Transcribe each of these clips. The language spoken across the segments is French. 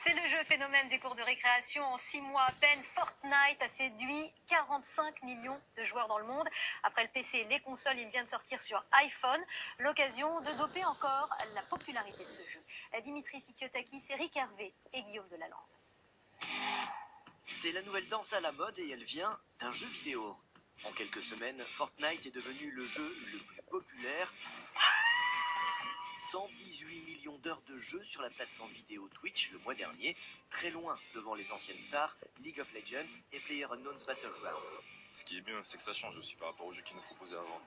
C'est le jeu phénomène des cours de récréation. En 6 mois à peine, Fortnite a séduit 45 millions de joueurs dans le monde. Après le PC et les consoles, il vient de sortir sur iPhone. L'occasion de doper encore la popularité de ce jeu. Dimitri Sikiotakis, Eric Hervé et Guillaume Delalande. C'est la nouvelle danse à la mode et elle vient d'un jeu vidéo. En quelques semaines, Fortnite est devenu le jeu le plus populaire. 118 millions d'heures de jeu sur la plateforme vidéo Twitch le mois dernier, très loin devant les anciennes stars League of Legends et PlayerUnknown's Battleground. Ce qui est bien, c'est que ça change aussi par rapport aux jeux qu'ils nous proposaient avant.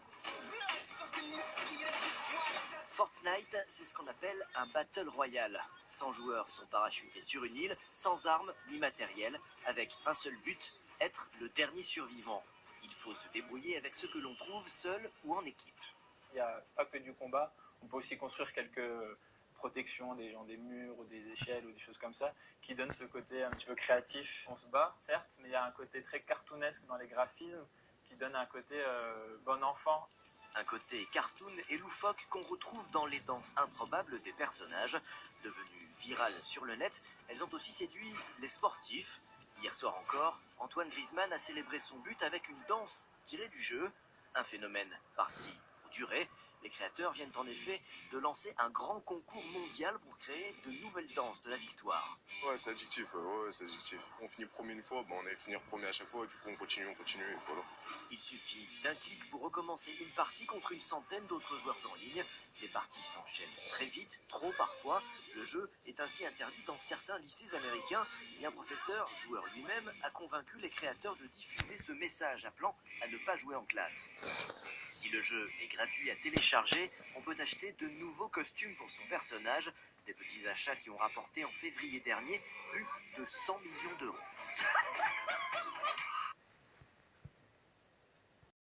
Fortnite, c'est ce qu'on appelle un Battle Royale. 100 joueurs sont parachutés sur une île, sans armes ni matériel, avec un seul but, être le dernier survivant. Il faut se débrouiller avec ce que l'on trouve seul ou en équipe. Il n'y a pas que du combat, on peut aussi construire quelques protections, des murs ou des échelles ou des choses comme ça, qui donnent ce côté un petit peu créatif. On se bat, certes, mais il y a un côté très cartoonesque dans les graphismes, qui donne un côté bon enfant. Un côté cartoon et loufoque qu'on retrouve dans les danses improbables des personnages. Devenues virales sur le net, elles ont aussi séduit les sportifs. Hier soir encore, Antoine Griezmann a célébré son but avec une danse tirée du jeu. Un phénomène parti pour durer. Les créateurs viennent en effet de lancer un grand concours mondial pour créer de nouvelles danses de la victoire. Ouais, c'est addictif, c'est addictif. On finit premier une fois, on allait finir premier à chaque fois, et du coup on continue, et voilà. Il suffit d'un clic pour recommencer une partie contre une centaine d'autres joueurs en ligne. Les parties s'enchaînent très vite, trop parfois. Le jeu est ainsi interdit dans certains lycées américains. Et un professeur, joueur lui-même, a convaincu les créateurs de diffuser ce message appelant à ne pas jouer en classe. Si le jeu est gratuit à télécharger, on peut acheter de nouveaux costumes pour son personnage. Des petits achats qui ont rapporté en février dernier plus de 100 millions d'euros.